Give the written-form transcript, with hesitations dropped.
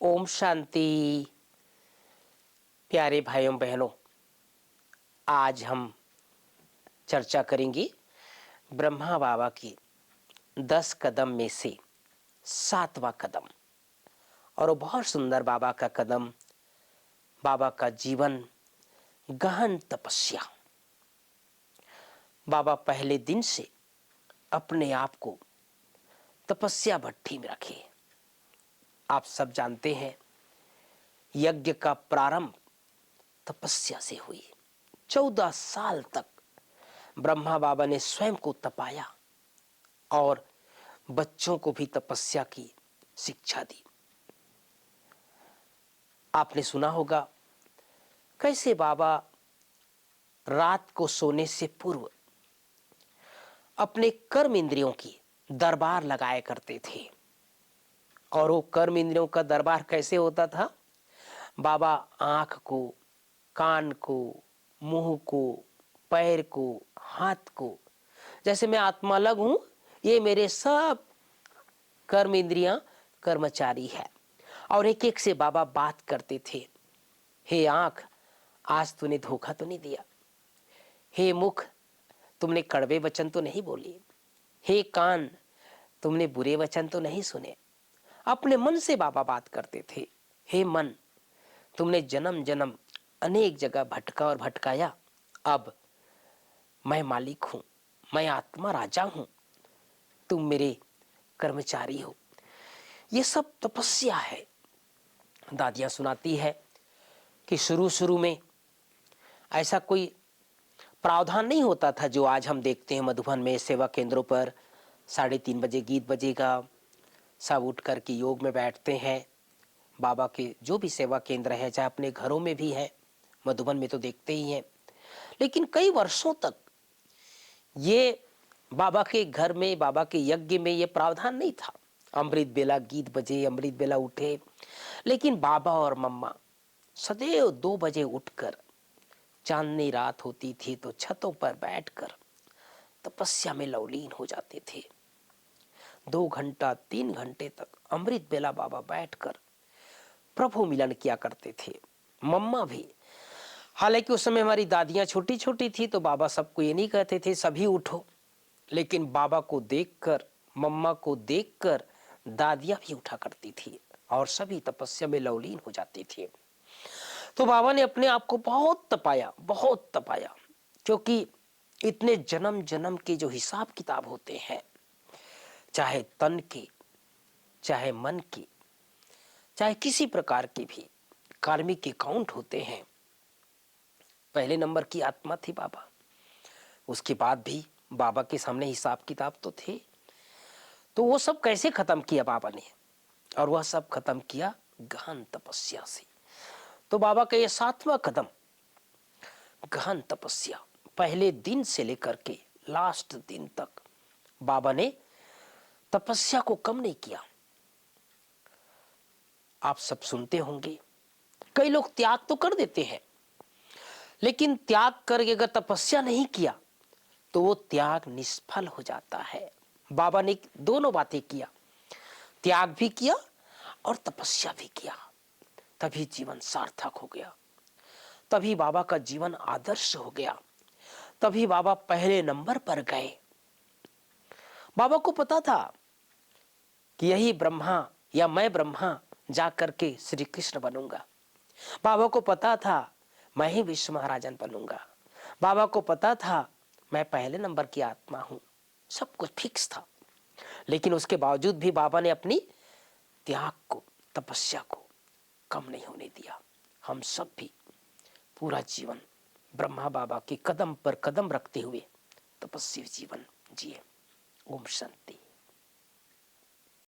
ओम शांति। प्यारे भाइयों बहनों, आज हम चर्चा करेंगे ब्रह्मा बाबा की 10 कदम में से 7वां कदम। और वो बहुत सुंदर बाबा का कदम, बाबा का जीवन, गहन तपस्या। बाबा पहले दिन से अपने आप को तपस्या भट्ठी में रखे। आप सब जानते हैं, यज्ञ का प्रारंभ तपस्या से हुई। 14 साल तक ब्रह्मा बाबा ने स्वयं को तपाया और बच्चों को भी तपस्या की शिक्षा दी। आपने सुना होगा कैसे बाबा रात को सोने से पूर्व अपने कर्म इंद्रियों की दरबार लगाया करते थे। और वो कर्म इंद्रियों का दरबार कैसे होता था? बाबा आंख को, कान को, मुंह को, पैर को, हाथ को, जैसे मैं आत्मा अलग हूं, ये मेरे सब कर्म इंद्रियां कर्मचारी है। और एक एक से बाबा बात करते थे। हे आंख, आज तूने धोखा तो नहीं दिया। हे मुख, तुमने कड़वे वचन तो नहीं बोले। हे कान, तुमने बुरे वचन तो नहीं सुने। अपने मन से बाबा बात करते थे। हे मन, तुमने जन्म जन्म अनेक जगह भटका और भटकाया। अब मैं मालिक हूं, मैं आत्मा राजा हूं, तुम मेरे कर्मचारी हो। ये सब तपस्या है। दादियां सुनाती है कि शुरू शुरू में ऐसा कोई प्रावधान नहीं होता था जो आज हम देखते हैं मधुबन में सेवा केंद्रों पर 3:30 बजे गीत बजेगा, सब उठ कर के योग में बैठते हैं। बाबा के जो भी सेवा केंद्र है, चाहे अपने घरों में भी है, मधुबन में तो देखते ही हैं। लेकिन कई वर्षों तक ये बाबा के घर में, बाबा के यज्ञ में ये प्रावधान नहीं था। अमृत बेला गीत बजे, अमृत बेला उठे। लेकिन बाबा और मम्मा सदैव 2 बजे उठकर, चांदनी रात होती थी तो छतों पर बैठकर तपस्या में लवलीन हो जाते थे। 2 घंटा 3 घंटे तक अमृत बेला बाबा बैठकर प्रभु मिलन किया करते थे। मम्मा भी, हालांकि उस समय हमारी दादियां छोटी छोटी थी तो बाबा सबको ये नहीं कहते थे सभी उठो, लेकिन बाबा को देखकर, मम्मा को देखकर दादियां भी उठा करती थी और सभी तपस्या में लवलीन हो जाते थे। तो बाबा ने अपने आप को बहुत तपाया, बहुत तपाया, क्योंकि इतने जन्म जन्म के जो हिसाब किताब होते हैं, चाहे तन के, चाहे मन के, चाहे किसी प्रकार के भी कार्मिक अकाउंट होते हैं। पहले नंबर की आत्मा थी बाबा, उसके बाद भी बाबा के सामने हिसाब किताब तो थे। तो वो सब कैसे खत्म किया बाबा ने? और वह सब खत्म किया गहन तपस्या से। तो बाबा का ये 7वां कदम, गहन तपस्या, पहले दिन से लेकर के लास्ट दिन तक बाबा ने तपस्या को कम नहीं किया। आप सब सुनते होंगे, कई लोग त्याग तो कर देते हैं, लेकिन त्याग करके अगर तपस्या नहीं किया तो वो त्याग निष्फल हो जाता है। बाबा ने दोनों बातें किया, त्याग भी किया और तपस्या भी किया, तभी जीवन सार्थक हो गया, तभी बाबा का जीवन आदर्श हो गया, तभी बाबा पहले नंबर पर गए। बाबा को पता था कि यही ब्रह्मा या मैं ब्रह्मा जा करके श्री कृष्ण बनूंगा। बाबा को पता था मैं ही विश्व महाराजन बनूंगा। बाबा को पता था मैं पहले नंबर की आत्मा हूं। सब कुछ फिक्स था, लेकिन उसके बावजूद भी बाबा ने अपनी त्याग को, तपस्या को कम नहीं होने दिया। हम सब भी पूरा जीवन ब्रह्मा बाबा के कदम पर कदम रखते हुए तपस्वी जीवन जिए। ओम शांति।